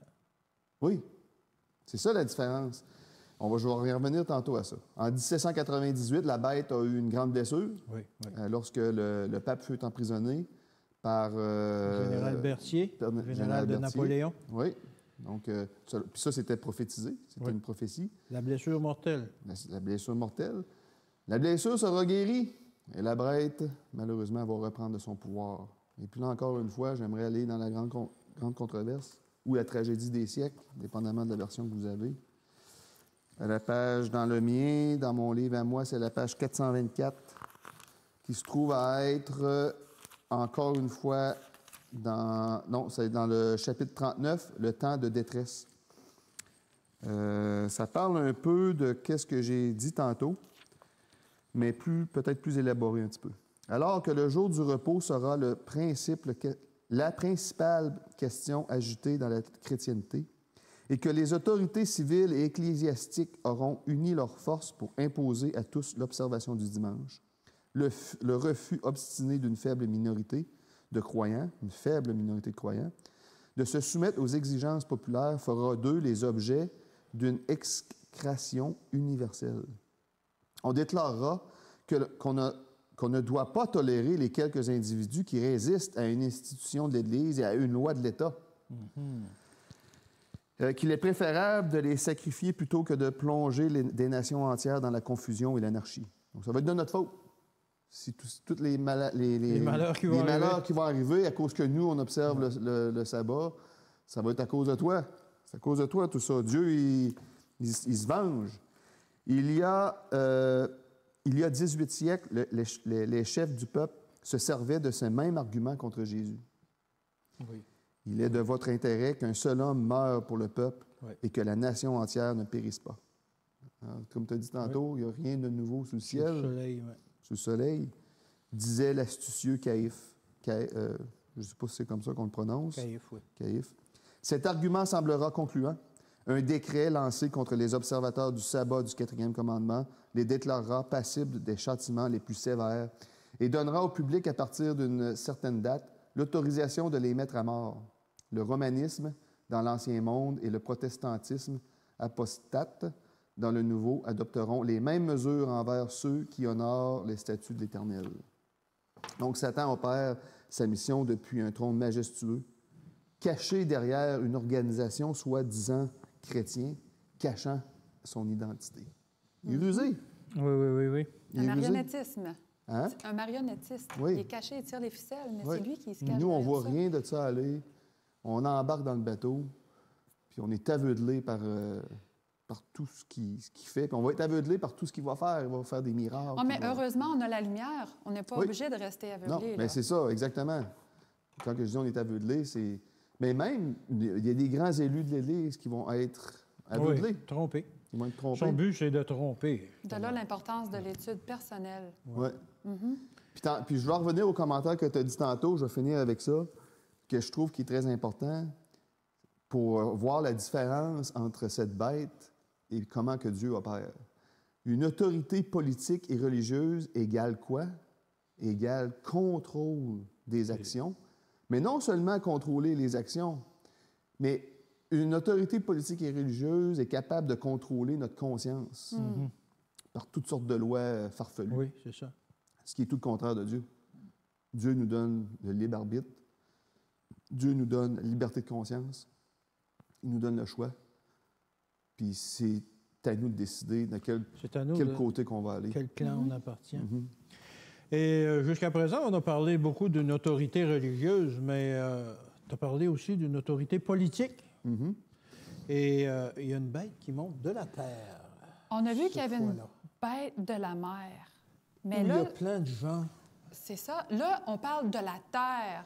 [SPEAKER 3] Oui, c'est ça la différence. Je vais revenir tantôt à ça. En 1798, la bête a eu une grande blessure
[SPEAKER 1] Oui.
[SPEAKER 3] lorsque le pape fut emprisonné par...
[SPEAKER 1] Général Berthier, général de
[SPEAKER 3] Berthier.
[SPEAKER 1] Napoléon.
[SPEAKER 3] Oui. Donc, puis ça, c'était prophétisé. C'était une prophétie.
[SPEAKER 1] La blessure mortelle.
[SPEAKER 3] La blessure mortelle. La blessure sera guérie. Et la bête, malheureusement, va reprendre de son pouvoir. Et puis là, encore une fois, j'aimerais aller dans la grande controverse ou la tragédie des siècles, dépendamment de la version que vous avez. À la page, dans le mien, dans mon livre à moi, c'est la page 424, qui se trouve à être, encore une fois, c'est dans le chapitre 39, le temps de détresse. Ça parle un peu de qu'est-ce que j'ai dit tantôt, mais peut-être plus élaboré un petit peu. Alors que le jour du repos sera la principale question agitée dans la chrétienté, et que les autorités civiles et ecclésiastiques auront uni leurs forces pour imposer à tous l'observation du dimanche, le refus obstiné d'une faible minorité de croyants, de se soumettre aux exigences populaires fera d'eux les objets d'une exécration universelle. On déclarera qu'on a qu'on ne doit pas tolérer les quelques individus qui résistent à une institution de l'Église et à une loi de l'État. Qu'il est préférable de les sacrifier plutôt que de plonger des nations entières dans la confusion et l'anarchie. Donc, ça va être de notre faute. Si tous les malheurs qui vont arriver à cause que nous, on observe le sabbat, ça va être à cause de toi. C'est à cause de toi, tout ça. Dieu, il se venge. Il y a 18 siècles, les chefs du peuple se servaient de ce même argument contre Jésus.
[SPEAKER 1] Oui.
[SPEAKER 3] Il est de votre intérêt qu'un seul homme meure pour le peuple et que la nation entière ne périsse pas. Alors, comme tu as dit tantôt, il n'y a rien de nouveau sous le ciel.
[SPEAKER 1] Sous le soleil, oui.
[SPEAKER 3] Sous le soleil, disait l'astucieux Caïphe. Je ne sais pas si c'est comme ça qu'on le prononce.
[SPEAKER 1] Caïphe, oui.
[SPEAKER 3] Caïphe. Cet argument semblera concluant. Un décret lancé contre les observateurs du sabbat du 4e commandement les déclarera passibles des châtiments les plus sévères et donnera au public, à partir d'une certaine date, l'autorisation de les mettre à mort. Le romanisme dans l'Ancien Monde et le protestantisme apostate dans le Nouveau adopteront les mêmes mesures envers ceux qui honorent les statuts de l'Éternel. Donc, Satan opère sa mission depuis un trône majestueux, caché derrière une organisation soi-disant chrétien, cachant son identité. Il est rusé.
[SPEAKER 1] Oui.
[SPEAKER 3] Il est
[SPEAKER 2] Un
[SPEAKER 3] rusé.
[SPEAKER 2] marionnettisme.
[SPEAKER 3] Hein?
[SPEAKER 2] Un marionnettiste.
[SPEAKER 3] Oui.
[SPEAKER 2] Il est caché, il tire les ficelles, mais
[SPEAKER 3] Oui.
[SPEAKER 2] c'est lui qui se cache.
[SPEAKER 3] Nous, on
[SPEAKER 2] derrière
[SPEAKER 3] voit
[SPEAKER 2] ça.
[SPEAKER 3] rien de ça aller. On embarque dans le bateau, puis on est aveuglé par tout ce qu'il fait. Puis on va être aveuglé par tout ce qu'il va faire. Il va faire des miracles.
[SPEAKER 2] Oh, mais heureusement, on a la lumière. On n'est pas
[SPEAKER 3] Oui.
[SPEAKER 2] obligé de rester aveuglé.
[SPEAKER 3] Non,
[SPEAKER 2] là.
[SPEAKER 3] mais c'est ça, exactement. Quand je dis on est aveuglé, c'est... Mais même, il y a des grands élus de l'Église qui vont être aveuglés.
[SPEAKER 1] Oui, trompé.
[SPEAKER 3] Ils vont être trompés.
[SPEAKER 1] Son but, c'est de tromper.
[SPEAKER 2] De là l'importance de l'étude personnelle.
[SPEAKER 3] Oui. Puis je vais revenir au commentaire que tu as dit tantôt, je vais finir avec ça, que je trouve qui est très important pour voir la différence entre cette bête et comment que Dieu opère. Une autorité politique et religieuse égale quoi? Égale contrôle des actions, mais non seulement contrôler les actions, mais une autorité politique et religieuse est capable de contrôler notre conscience par toutes sortes de lois farfelues.
[SPEAKER 1] Oui, c'est ça.
[SPEAKER 3] Ce qui est tout le contraire de Dieu. Dieu nous donne le libre arbitre. Dieu nous donne la liberté de conscience. Il nous donne le choix. Puis c'est à nous de décider de quel côté qu'on va aller.
[SPEAKER 1] Quel clan on appartient. Et jusqu'à présent, on a parlé beaucoup d'une autorité religieuse, mais tu as parlé aussi d'une autorité politique. Et il y a une bête qui monte de la terre.
[SPEAKER 2] On a vu qu'il y avait une bête de la mer. Mais
[SPEAKER 1] Il
[SPEAKER 2] là,
[SPEAKER 1] y a plein de gens.
[SPEAKER 2] c'est ça. Là, on parle de la terre.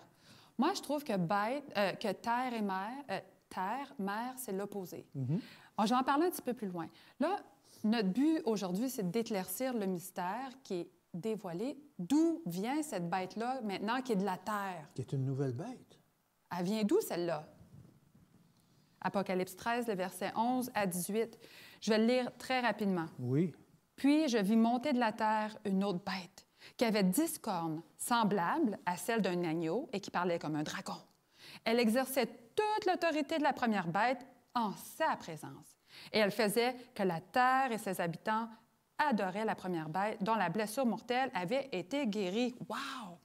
[SPEAKER 2] Moi, je trouve que que terre et mer, c'est l'opposé. Alors, je vais en parler un petit peu plus loin. Là, notre but aujourd'hui, c'est d'éclaircir le mystère qui est dévoilé. D'où vient cette bête-là, maintenant, qui est de la terre?
[SPEAKER 1] Qui est une nouvelle bête.
[SPEAKER 2] Elle vient d'où, celle-là? Apocalypse 13, le verset 11 à 18. Je vais le lire très rapidement.
[SPEAKER 1] Oui.
[SPEAKER 2] Puis je vis monter de la terre une autre bête qui avait 10 cornes, semblables à celles d'un agneau et qui parlait comme un dragon. Elle exerçait toute l'autorité de la première bête en sa présence. Et elle faisait que la terre et ses habitants adoraient la première bête dont la blessure mortelle avait été guérie. Wow!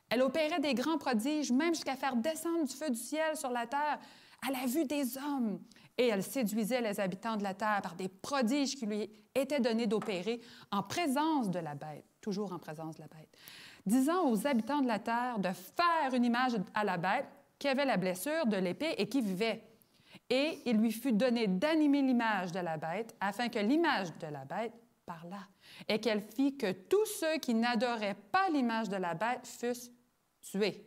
[SPEAKER 2] Elle opérait des grands prodiges, même jusqu'à faire descendre du feu du ciel sur la terre à la vue des hommes. Et elle séduisait les habitants de la terre par des prodiges qui lui étaient donnés d'opérer en présence de la bête, toujours en présence de la bête, disant aux habitants de la terre de faire une image à la bête qui avait la blessure de l'épée et qui vivait. Et il lui fut donné d'animer l'image de la bête afin que l'image de la bête parlât et qu'elle fit que tous ceux qui n'adoraient pas l'image de la bête fussent tués.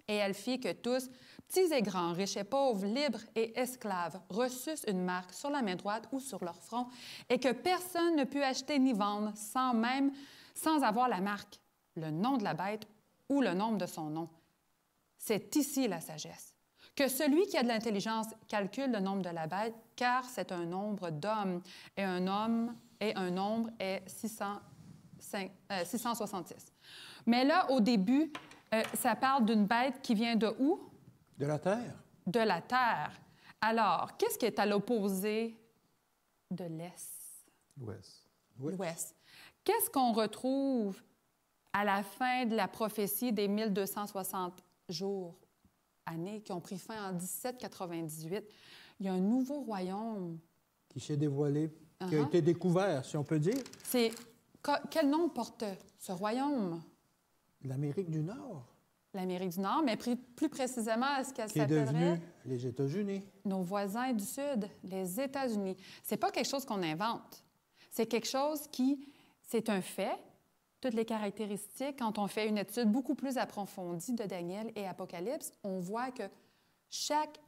[SPEAKER 2] Et elle fit que tous, petits et grands, riches et pauvres, libres et esclaves, reçussent une marque sur la main droite ou sur leur front, et que personne ne put acheter ni vendre sans avoir la marque, le nom de la bête ou le nombre de son nom. C'est ici la sagesse. Que celui qui a de l'intelligence calcule le nombre de la bête, car c'est un nombre d'hommes, et un nombre est 666. Mais là, au début, ça parle d'une bête qui vient de où?
[SPEAKER 1] De la terre.
[SPEAKER 2] De la terre. Alors, qu'est-ce qui est à l'opposé de l'Est?
[SPEAKER 3] L'Ouest.
[SPEAKER 1] Oui.
[SPEAKER 2] L'Ouest. Qu'est-ce qu'on retrouve à la fin de la prophétie des 1260 jours, années, qui ont pris fin en 1798, il y a un nouveau royaume.
[SPEAKER 1] Qui s'est dévoilé, qui a
[SPEAKER 2] Uh-huh.
[SPEAKER 1] été découvert, si on peut dire.
[SPEAKER 2] Quel nom porte ce royaume?
[SPEAKER 1] L'Amérique du Nord,
[SPEAKER 2] L'Amérique du Nord, mais plus précisément, est-ce qu'elle
[SPEAKER 1] qui est
[SPEAKER 2] s'appellerait
[SPEAKER 1] devenue les États-Unis.
[SPEAKER 2] nos voisins du Sud, les États-Unis? C'est pas quelque chose qu'on invente. C'est quelque chose c'est un fait. Toutes les caractéristiques, quand on fait une étude beaucoup plus approfondie de Daniel et Apocalypse, on voit que chaque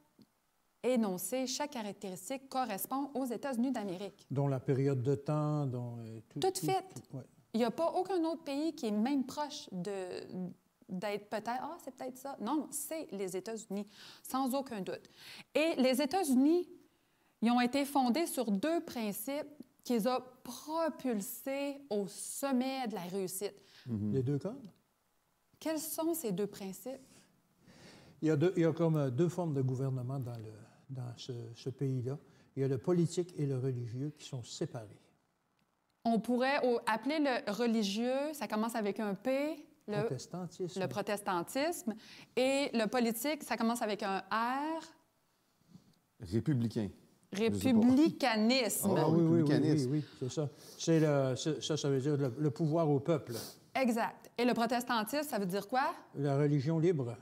[SPEAKER 2] énoncé, chaque caractéristique correspond aux États-Unis d'Amérique.
[SPEAKER 1] Dont la période de temps, dont...
[SPEAKER 2] Tout fait.
[SPEAKER 1] Ouais.
[SPEAKER 2] Il n'y a pas aucun autre pays qui est même proche d'être peut-être, ah, c'est peut-être ça. Non, c'est les États-Unis, sans aucun doute. Et les États-Unis, ils ont été fondés sur deux principes qui les ont propulsés au sommet de la réussite.
[SPEAKER 1] Les deux codes.
[SPEAKER 2] Quels sont ces deux principes?
[SPEAKER 1] Il y a comme deux formes de gouvernement dans ce pays-là. Il y a le politique et le religieux qui sont séparés.
[SPEAKER 2] On pourrait appeler le religieux, ça commence avec un P,
[SPEAKER 1] Protestantisme.
[SPEAKER 2] le protestantisme, et le politique, ça commence avec un R,
[SPEAKER 3] Républicain.
[SPEAKER 2] républicanisme.
[SPEAKER 3] Ah, républicanisme.
[SPEAKER 1] oui, c'est ça. Ça veut dire le pouvoir au peuple.
[SPEAKER 2] Exact. Et le protestantisme, ça veut dire quoi?
[SPEAKER 1] La religion libre.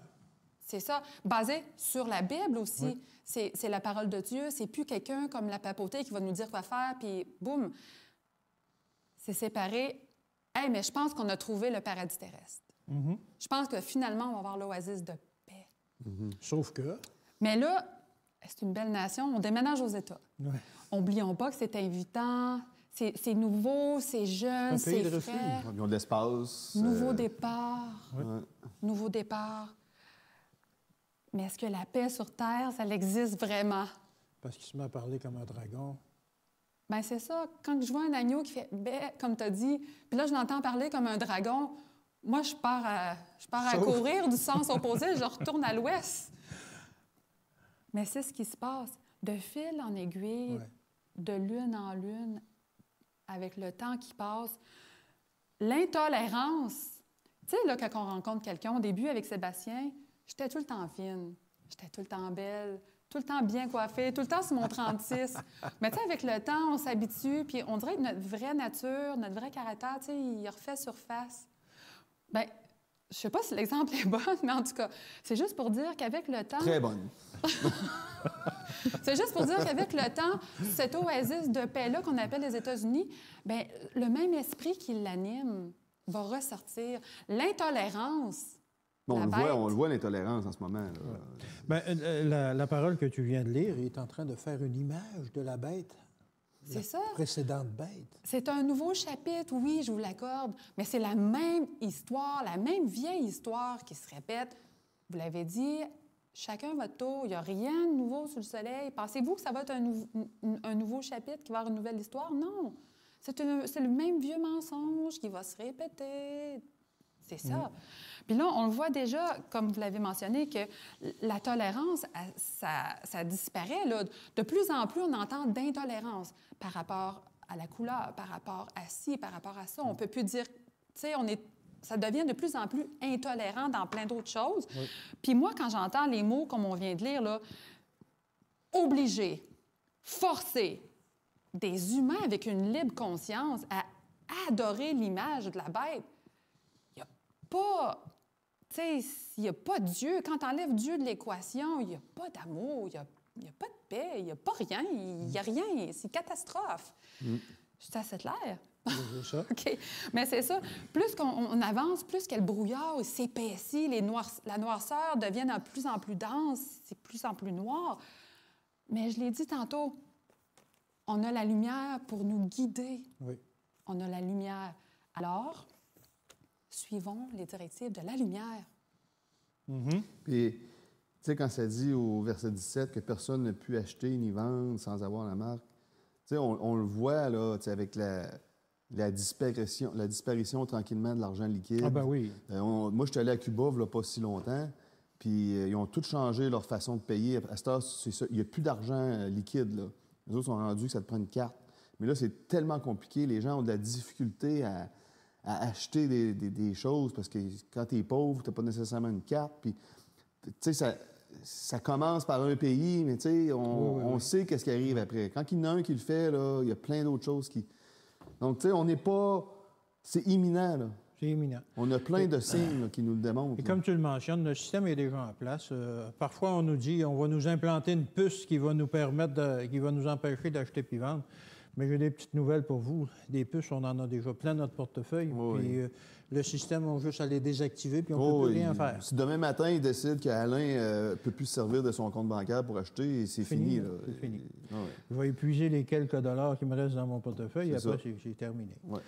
[SPEAKER 2] C'est ça, basé sur la Bible aussi.
[SPEAKER 1] Oui.
[SPEAKER 2] C'est la parole de Dieu. C'est plus quelqu'un comme la papauté qui va nous dire quoi faire, puis boum. C'est séparé. Hey, mais je pense qu'on a trouvé le paradis terrestre.
[SPEAKER 1] Mm-hmm.
[SPEAKER 2] Je pense que finalement, on va avoir l'oasis de paix.
[SPEAKER 1] Sauf que...
[SPEAKER 2] Mais là, c'est une belle nation. On déménage aux États.
[SPEAKER 1] Ouais.
[SPEAKER 2] Oublions pas que c'est invitant, c'est nouveau, c'est jeune,
[SPEAKER 1] Un pays
[SPEAKER 2] c'est
[SPEAKER 1] de
[SPEAKER 2] frais.
[SPEAKER 1] refuge.
[SPEAKER 3] Ils ont de l'espace.
[SPEAKER 2] Nouveau départ.
[SPEAKER 1] Ouais.
[SPEAKER 3] Ouais.
[SPEAKER 2] Nouveau départ. Mais est-ce que la paix sur Terre, ça existe vraiment?
[SPEAKER 1] Parce qu'il se met à parler comme un dragon.
[SPEAKER 2] Bien, c'est ça. Quand je vois un agneau qui fait bé, comme tu as dit, puis là, je l'entends parler comme un dragon, moi, je pars à courir du sens opposé, je retourne à l'ouest. Mais c'est ce qui se passe. De fil en aiguille,
[SPEAKER 1] Ouais.
[SPEAKER 2] de lune en lune, avec le temps qui passe, l'intolérance. Tu sais, là, quand on rencontre quelqu'un, au début, avec Sébastien, j'étais tout le temps fine, j'étais tout le temps belle, tout le temps bien coiffée, tout le temps sur mon 36. Mais tu sais, avec le temps, on s'habitue, puis on dirait que notre vraie nature, notre vrai caractère, tu sais, il refait surface. Bien, je sais pas si l'exemple est bon, mais en tout cas, c'est juste pour dire qu'avec le temps...
[SPEAKER 3] Très bonne.
[SPEAKER 2] C'est juste pour dire qu'avec le temps, cette oasis de paix-là qu'on appelle les États-Unis, bien, le même esprit qui l'anime va ressortir. L'intolérance,
[SPEAKER 3] Bon,
[SPEAKER 2] la
[SPEAKER 3] on
[SPEAKER 2] bête.
[SPEAKER 3] le voit, l'intolérance en ce moment. Là.
[SPEAKER 1] Ben, la parole que tu viens de lire est en train de faire une image de la bête.
[SPEAKER 2] C'est
[SPEAKER 1] la
[SPEAKER 2] ça.
[SPEAKER 1] précédente bête.
[SPEAKER 2] C'est un nouveau chapitre, oui, je vous l'accorde, mais c'est la même histoire, la même vieille histoire qui se répète. Vous l'avez dit, chacun votre tour, il n'y a rien de nouveau sous le soleil. Pensez-vous que ça va être un nouveau chapitre qui va avoir une nouvelle histoire? Non. C'est le même vieux mensonge qui va se répéter. C'est ça. Puis là, on le voit déjà, comme vous l'avez mentionné, que la tolérance, ça disparaît. Là. De plus en plus, on entend d'intolérance par rapport à la couleur, par rapport à ci, par rapport à ça. On ne peut plus dire... Tu sais, ça devient de plus en plus intolérant dans plein d'autres choses.
[SPEAKER 1] Oui.
[SPEAKER 2] Puis moi, quand j'entends les mots, comme on vient de lire, là, obligé, forcé, des humains avec une libre conscience à adorer l'image de la bête, il n'y a pas... Tu sais, il n'y a pas Dieu. Quand tu enlèves Dieu de l'équation, il n'y a pas d'amour, il n'y a pas de paix, il n'y a pas rien, il n'y a rien. C'est catastrophe. C'est assez clair?
[SPEAKER 1] C'est ça.
[SPEAKER 2] OK. Mais c'est ça. Plus qu'on avance, plus que le brouillard s'épaissit, la noirceur devient de plus en plus dense, c'est de plus en plus noir. Mais je l'ai dit tantôt, on a la lumière pour nous guider.
[SPEAKER 1] Oui.
[SPEAKER 2] On a la lumière. Alors, suivons les directives de la lumière.
[SPEAKER 3] Puis, tu sais, quand ça dit au verset 17 que personne n'a pu acheter ni vendre sans avoir la marque, tu sais, on le voit, là, tu sais, avec la disparition tranquillement de l'argent liquide.
[SPEAKER 1] Ah ben oui.
[SPEAKER 3] Moi, je suis allé à Cuba, il n'y a pas si longtemps, puis ils ont tous changé leur façon de payer. À cette heure, c'est ça. Il n'y a plus d'argent liquide, là. Les autres sont rendus que ça te prend une carte. Mais là, c'est tellement compliqué. Les gens ont de la difficulté à acheter des choses parce que quand tu es pauvre, tu n'as pas nécessairement une carte. Puis, tu sais, ça commence par un pays, mais tu sais, on sait qu'est-ce qui arrive après. Quand il y en a un qui le fait, là, il y a plein d'autres choses qui... Donc, tu sais, on n'est pas... C'est imminent, là.
[SPEAKER 1] C'est imminent.
[SPEAKER 3] On a plein de signes là, qui nous le démontrent.
[SPEAKER 1] Et comme tu le mentionnes, le système est déjà en place. Parfois, on nous dit on va nous implanter une puce qui va nous permettre, qui va nous empêcher d'acheter puis vendre. Mais j'ai des petites nouvelles pour vous. Des puces, on en a déjà plein dans notre portefeuille.
[SPEAKER 3] Oui.
[SPEAKER 1] Puis le système, on va juste à les désactiver, puis on ne peut plus rien faire.
[SPEAKER 3] Si demain matin, il décide qu'Alain ne peut plus se servir de son compte bancaire pour acheter, c'est fini. Là.
[SPEAKER 1] C'est fini.
[SPEAKER 3] Oui.
[SPEAKER 1] Je vais épuiser les quelques dollars qui me restent dans mon portefeuille, et après, c'est terminé.
[SPEAKER 3] Ouais.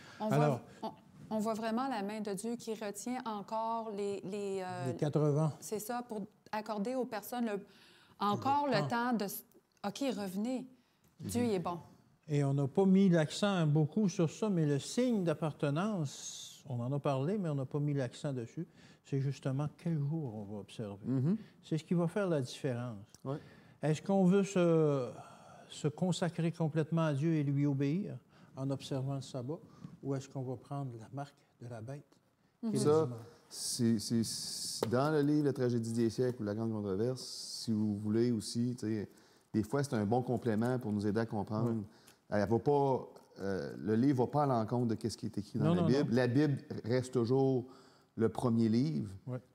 [SPEAKER 2] On voit vraiment la main de Dieu qui retient encore les
[SPEAKER 1] 80.
[SPEAKER 2] C'est ça, pour accorder aux personnes encore le temps de... OK, revenez. Dieu, il est bon.
[SPEAKER 1] Et on n'a pas mis l'accent beaucoup sur ça, mais le signe d'appartenance, on en a parlé, mais on n'a pas mis l'accent dessus. C'est justement quel jour on va observer. C'est ce qui va faire la différence.
[SPEAKER 3] Ouais.
[SPEAKER 1] Est-ce qu'on veut se consacrer complètement à Dieu et lui obéir en observant le sabbat, ou est-ce qu'on va prendre la marque de la bête?
[SPEAKER 3] Ça, c'est dans le livre La tragédie des siècles ou La grande controverse, si vous voulez aussi, des fois, c'est un bon complément pour nous aider à comprendre.
[SPEAKER 1] Oui.
[SPEAKER 3] Elle va pas, le livre ne va pas à l'encontre de ce qui est écrit dans la Bible.
[SPEAKER 1] Non.
[SPEAKER 3] La Bible reste toujours le premier livre,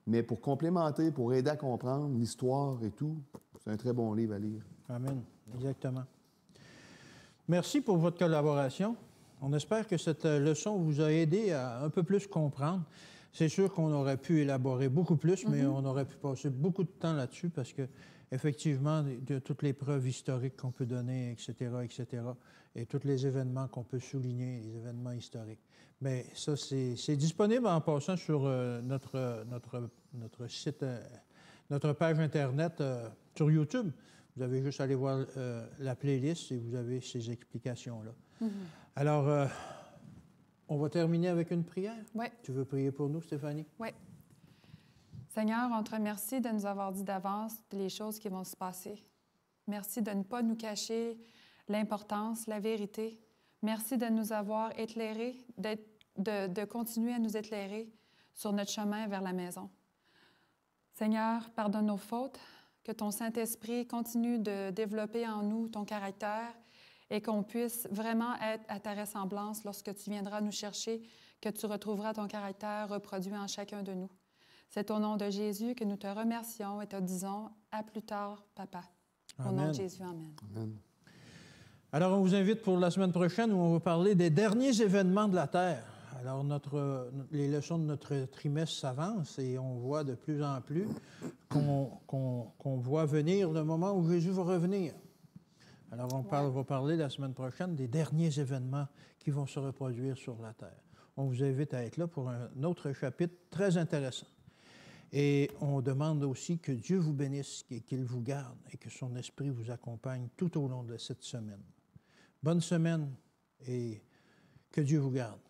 [SPEAKER 3] mais pour complémenter, pour aider à comprendre l'histoire et tout, c'est un très bon livre à lire.
[SPEAKER 1] Amen. Exactement. Merci pour votre collaboration. On espère que cette leçon vous a aidé à un peu plus comprendre. C'est sûr qu'on aurait pu élaborer beaucoup plus, mais on aurait pu passer beaucoup de temps là-dessus parce que, effectivement, de toutes les preuves historiques qu'on peut donner, etc., et tous les événements qu'on peut souligner, les événements historiques. Mais ça, c'est disponible en passant sur notre site, notre page Internet sur YouTube. Vous avez juste à aller voir la playlist et vous avez ces explications-là. Alors, on va terminer avec une prière.
[SPEAKER 2] Oui.
[SPEAKER 1] Tu veux prier pour nous, Stéphanie?
[SPEAKER 2] Oui. Seigneur, on te remercie de nous avoir dit d'avance les choses qui vont se passer. Merci de ne pas nous cacher l'importance, la vérité. Merci de nous avoir éclairés, de continuer à nous éclairer sur notre chemin vers la maison. Seigneur, pardonne nos fautes, que ton Saint-Esprit continue de développer en nous ton caractère et qu'on puisse vraiment être à ta ressemblance lorsque tu viendras nous chercher, que tu retrouveras ton caractère reproduit en chacun de nous. C'est au nom de Jésus que nous te remercions et te disons à plus tard, Papa. Au nom de Jésus, amen.
[SPEAKER 3] Amen.
[SPEAKER 1] Alors, on vous invite pour la semaine prochaine où on va parler des derniers événements de la Terre. Alors, les leçons de notre trimestre s'avancent et on voit de plus en plus qu'on voit venir le moment où Jésus va revenir. Alors, on va parler la semaine prochaine des derniers événements qui vont se reproduire sur la Terre. On vous invite à être là pour un autre chapitre très intéressant. Et on demande aussi que Dieu vous bénisse et qu'il vous garde et que son esprit vous accompagne tout au long de cette semaine. Bonne semaine et que Dieu vous garde.